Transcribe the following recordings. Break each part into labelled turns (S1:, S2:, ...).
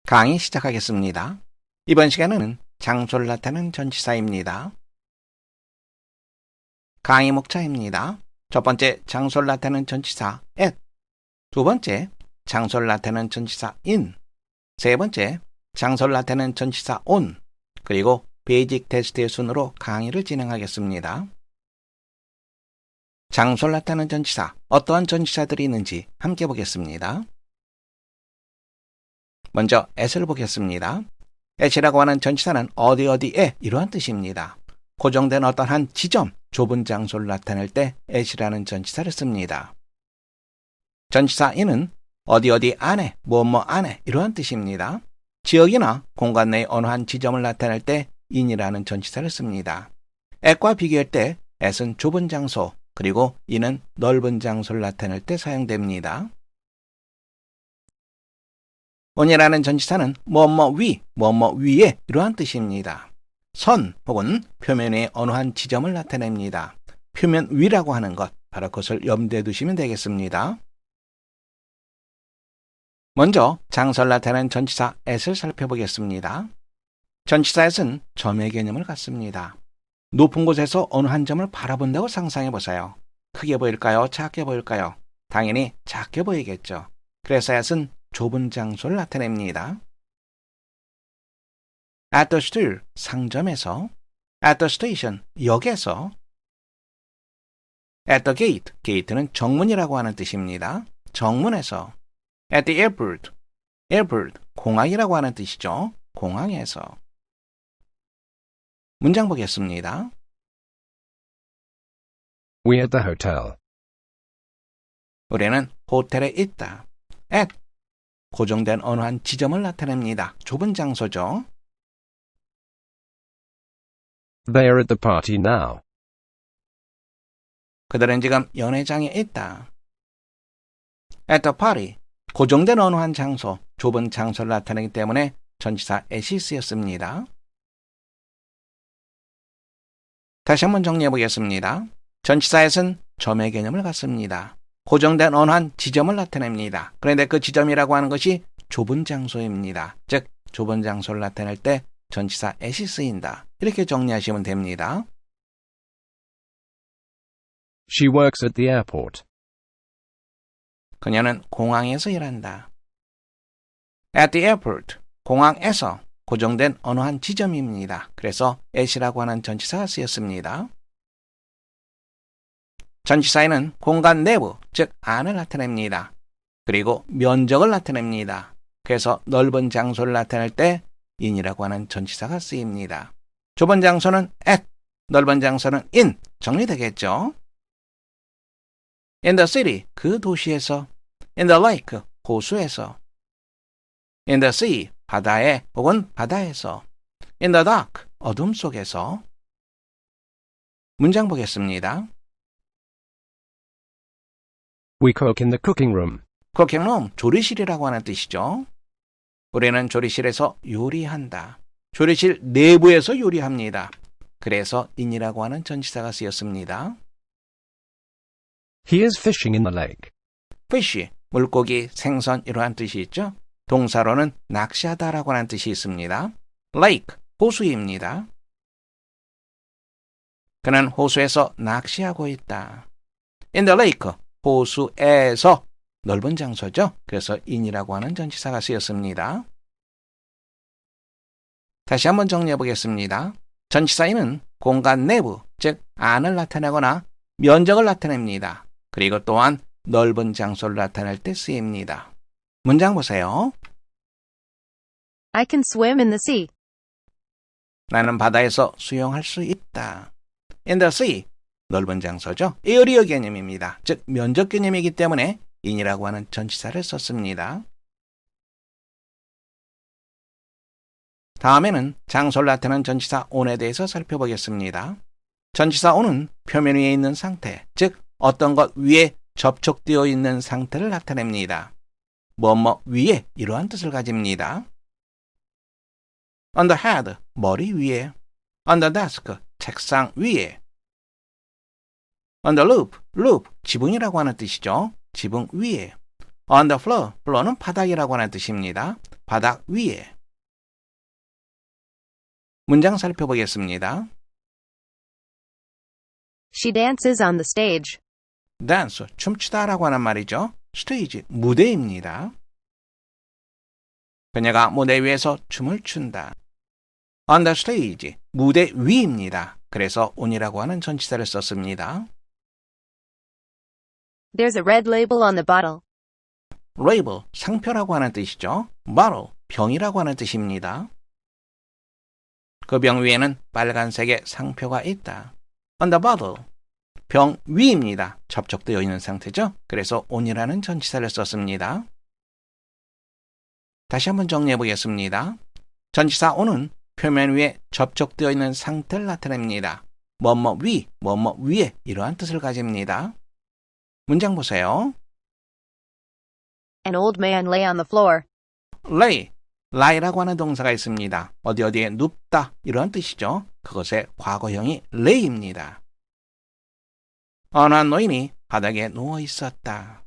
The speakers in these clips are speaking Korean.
S1: 강의 시작하겠습니다. 이번 시간에는 장소를 나타내는 전치사입니다. 강의 목차입니다. 첫 번째, 장소를 나타내는 전치사 at. 두 번째, 장소를 나타내는 전치사 in. 세 번째, 장소를 나타내는 전치사 on. 그리고 베이직 테스트의 순으로 강의를 진행하겠습니다. 장소를 나타내는 전치사, 어떠한 전치사들이 있는지 함께 보겠습니다. 먼저 at을 보겠습니다. at이라고 하는 전치사는 어디에 이러한 뜻입니다. 고정된 어떠한 지점, 좁은 장소를 나타낼 때 at이라는 전치사를 씁니다. 전치사 in은 어디 안에, 뭐뭐 안에 이러한 뜻입니다. 지역이나 공간 내의 어느 한 지점을 나타낼 때 in이라는 전치사를 씁니다. at과 비교할 때 at은 좁은 장소, 그리고 in은 넓은 장소를 나타낼 때 사용됩니다. on이라는 전치사는 뭐뭐 위에 이러한 뜻입니다. 선 혹은 표면 위의 어느 한 지점을 나타냅니다. 표면 위라고 하는 것, 바로 그것을 염두에 두시면 되겠습니다. 먼저 장소를 나타내는 전치사 at을 살펴보겠습니다. 전치사 at은 점의 개념을 갖습니다. 높은 곳에서 어느 한 점을 바라본다고 상상해보세요. 크게 보일까요? 작게 보일까요? 당연히 작게 보이겠죠. 그래서 at은 좁은 장소를 나타냅니다. at the store, 상점에서. at the station, 역에서. at the gate, gate는 정문이라고 하는 뜻입니다. 정문에서. at the airport, airport, 공항이라고 하는 뜻이죠. 공항에서. 문장 보겠습니다.
S2: We at the hotel.
S1: 우리는 호텔에 있다. at, 고정된 어느 한 지점을 나타냅니다. 좁은 장소죠.
S2: They are at the party now.
S1: 그들은 지금 연회장에 있다. at the party, 고정된 어느 한 장소, 좁은 장소를 나타내기 때문에 전치사 at이 쓰였습니다. 다시 한번 정리해 보겠습니다. 전치사 at은 점의 개념을 갖습니다. 고정된 어느 한 지점을 나타냅니다. 그런데 그 지점이라고 하는 것이 좁은 장소입니다. 즉, 좁은 장소를 나타낼 때 전치사 at이 쓰인다. 이렇게 정리하시면 됩니다.
S2: She works at the airport.
S1: 그녀는 공항에서 일한다. at the airport, 공항에서 고정된 어느 한 지점입니다. 그래서 at이라고 하는 전치사가 쓰였습니다. 전치사에는 공간 내부, 즉 안을 나타냅니다. 그리고 면적을 나타냅니다. 그래서 넓은 장소를 나타낼 때 in이라고 하는 전치사가 쓰입니다. 좁은 장소는 at, 넓은 장소는 in, 정리되겠죠? in the city, 그 도시에서. in the lake, 호수에서. in the sea, 바다에 혹은 바다에서. in the dark, 어둠 속에서. 문장 보겠습니다.
S2: We cook in the cooking room.
S1: cooking room, 조리실이라고 하는 뜻이죠. 우리는 조리실에서 요리한다. 조리실 내부에서 요리합니다. 그래서 in이라고 하는 전치사가 쓰였습니다.
S2: He is fishing in the lake.
S1: fish, 물고기, 생선 이러한 뜻이 있죠. 동사로는 낚시하다라고 하는 뜻이 있습니다. lake, 호수입니다. 그는 호수에서 낚시하고 있다. in the lake, 호수에서, 넓은 장소죠. 그래서 in이라고 하는 전치사가 쓰였습니다. 다시 한번 정리해 보겠습니다. 전치사 in은 공간 내부, 즉 안을 나타내거나 면적을 나타냅니다. 그리고 또한 넓은 장소를 나타낼 때 쓰입니다. 문장 보세요.
S3: I can swim in the sea.
S1: 나는 바다에서 수영할 수 있다. in the sea, 넓은 장소죠. 에어리어 개념입니다. 즉 면적 개념이기 때문에 in이라고 하는 전치사를 썼습니다. 다음에는 장소를 나타내는 전치사 on에 대해서 살펴보겠습니다. 전치사 on은 표면 위에 있는 상태, 즉 어떤 것 위에 접촉되어 있는 상태를 나타냅니다. 뭐뭐 위에 이러한 뜻을 가집니다. on the head, 머리 위에. on the desk, 책상 위에. on the roof, 지붕이라고 하는 뜻이죠. 지붕 위에. on the floor, floor는 바닥이라고 하는 뜻입니다. 바닥 위에. 문장 살펴보겠습니다.
S3: She dances on the stage.
S1: dance, 춤추다라고 하는 말이죠. 스테이지, 무대입니다. 그녀가 무대 위에서 춤을 춘다. on the stage, 무대 위입니다. 그래서 on이라고 하는 전치사를 썼습니다.
S3: There's a red label on the bottle.
S1: label, 상표라고 하는 뜻이죠. bottle, 병이라고 하는 뜻입니다. 그 병 위에는 빨간색의 상표가 있다. on the bottle, 병 위입니다. 접촉되어 있는 상태죠. 그래서 on이라는 전치사를 썼습니다. 다시 한번 정리해 보겠습니다. 전치사 on은 표면 위에 접촉되어 있는 상태를 나타냅니다. 뭐뭐 위, 뭐뭐 위에 이러한 뜻을 가집니다. 문장 보세요.
S3: An old man lay on the floor.
S1: lay라고 하는 동사가 있습니다. 어디에 눕다 이러한 뜻이죠. 그것의 과거형이 lay입니다. 어느 한 노인이 바닥에 누워 있었다.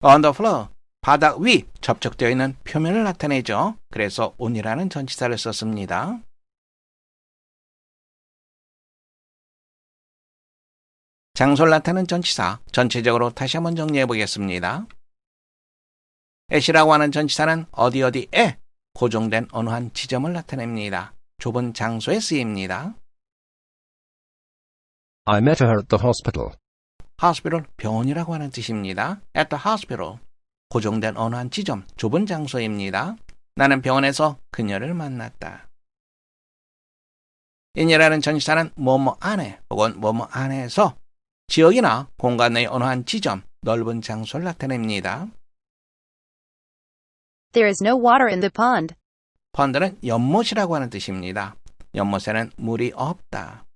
S1: on the floor, 바닥 위, 접촉되어 있는 표면을 나타내죠. 그래서 on이라는 전치사를 썼습니다. 장소를 나타내는 전치사, 전체적으로 다시 한번 정리해 보겠습니다. at이라고 하는 전치사는 어디에 고정된 어느 한 지점을 나타냅니다. 좁은 장소에 쓰입니다.
S2: I met her at the hospital.
S1: hospital, 병원이라고 하는 뜻입니다. at the hospital, 고정된 어느 한 지점, 좁은 장소입니다. 나는 병원에서 그녀를 만났다. in이라는 전치사는 뭐뭐 안에 혹은 뭐뭐 안에서 지역이나 공간 내의 어느 한 지점, 넓은 장소를 나타냅니다.
S3: There is no water in the pond.
S1: 펀드는 연못이라고 하는 뜻입니다. 연못에는 물이 없다.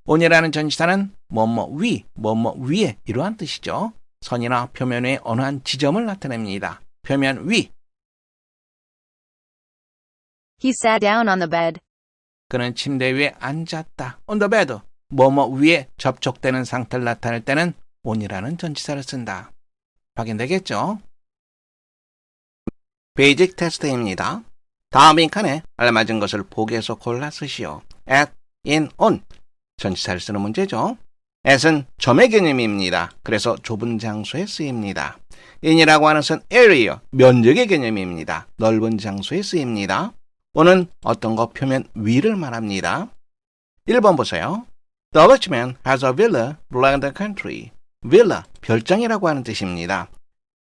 S1: on이라는 전치사는 뭐뭐 위, 뭐뭐 위에 이러한 뜻이죠. 선이나 표면 위의 어느 한 지점을 나타냅니다. 표면 위.
S3: He sat down on the bed.
S1: 그는 침대 위에 앉았다. on the bed. 뭐뭐 위에 접촉되는 상태를 나타낼 때는 on이라는 전치사를 쓴다. 확인되겠죠? 베이직 테스트입니다. 다음 빈칸에 알맞은 것을 보기에서 골라 쓰시오. at, in, on. 전치사를 쓰는 문제죠. at은 점의 개념입니다. 그래서 좁은 장소에 쓰입니다. in이라고 하는 것은 area, 면적의 개념입니다. 넓은 장소에 쓰입니다. on은 어떤 것 표면 위를 말합니다. 1번 보세요. The rich man has a villa in the country. villa, 별장이라고 하는 뜻입니다.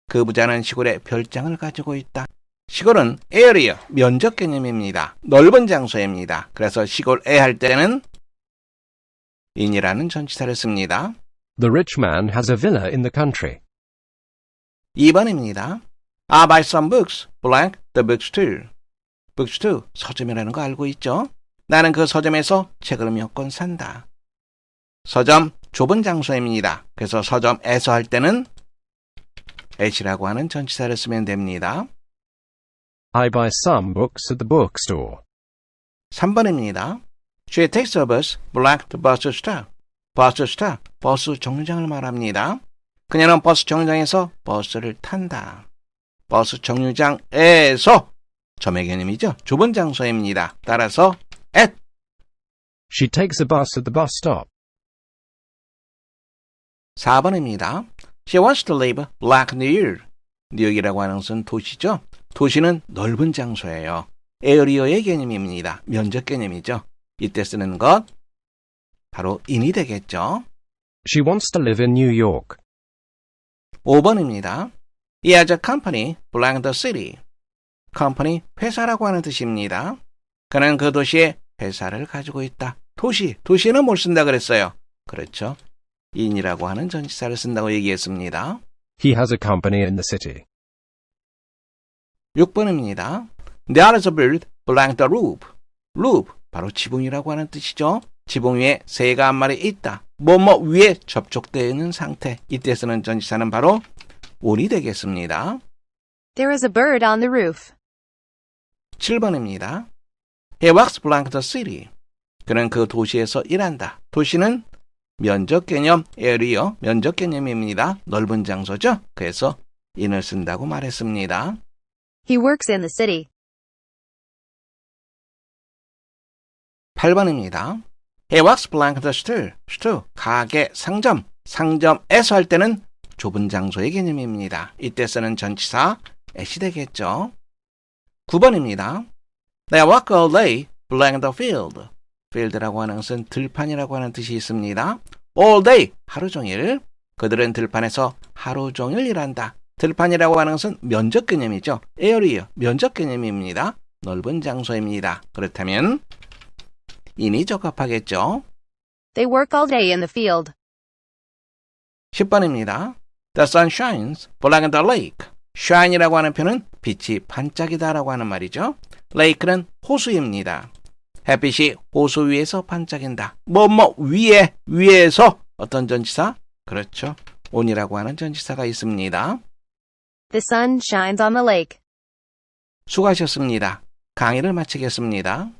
S1: 그 부자는 시골에 별장을 가지고 있다. 시골은 area, 면적 개념입니다. 넓은 장소입니다. 그래서 시골에 할 때는 in이라는 전치사를 씁니다.
S2: The rich man has a villa in the country.
S1: 2번입니다. I buy some books, blank the bookstore. bookstore, 서점이라는 거 알고 있죠? 나는 그 서점에서 책을 몇 권 산다. 서점, 좁은 장소입니다. 그래서 서점에서 할 때는 at이라고 하는 전치사를 쓰면 됩니다.
S2: I buy some books at the bookstore.
S1: 3번입니다. She takes a bus, blank the bus stop. bus stop, 버스 정류장을 말합니다. 그녀는 버스 정류장에서 버스를 탄다. 버스 정류장에서 점의 개념이죠. 좁은 장소입니다. 따라서 at.
S2: She takes a bus at the bus stop.
S1: 4번입니다. She wants to live like New York. 뉴욕이라고 하는 것은 도시죠. 도시는 넓은 장소예요. 에어리어의 개념입니다. 면적 개념이죠. 이때 쓰는 것 바로 in이 되겠죠.
S2: She wants to live in New York.
S1: 5번입니다. He has a company, blank the city. company, 회사라고 하는 뜻입니다. 그는 그 도시에 회사를 가지고 있다. 도시에는 뭘 쓴다 그랬어요? 그렇죠. in이라고 하는 전치사를 쓴다고 얘기했습니다.
S2: He has a company in the city.
S1: 6번입니다. There is a bird, blank the roof. roof, 바로 지붕이라고 하는 뜻이죠. 지붕 위에 새가 한 마리 있다. 뭐뭐 위에 접촉되어 있는 상태. 이때 쓰는 전치사는 바로 on이 되겠습니다.
S3: There is a bird on the roof.
S1: 7번입니다. He works blank the city. 그는 그 도시에서 일한다. 도시는 면적 개념, area, 면적 개념입니다. 넓은 장소죠. 그래서 in을 쓴다고 말했습니다.
S3: He works in the city.
S1: 8번입니다. He works blank the store, 가게, 상점, 상점에서 할 때는 좁은 장소의 개념입니다. 이때 쓰는 전치사 at이 되겠죠. 9번입니다. They work all day blank the field. field라고 하는 것은 들판이라고 하는 뜻이 있습니다. all day, 하루 종일. 그들은 들판에서 하루 종일 일한다. 들판이라고 하는 것은 면적 개념이죠. area, 면적 개념입니다. 넓은 장소입니다. 그렇다면 in이 적합하겠죠.
S3: They work all day in the field.
S1: 10번입니다. The sun shines blank the lake. shine이라고 하는 표현은 빛이 반짝이다라고 하는 말이죠. lake는 호수입니다. 햇빛이 호수 위에서 반짝인다. 위에서 어떤 전치사? 그렇죠. on이라고 하는 전치사가 있습니다.
S3: The sun shines on the lake.
S1: 수고하셨습니다. 강의를 마치겠습니다.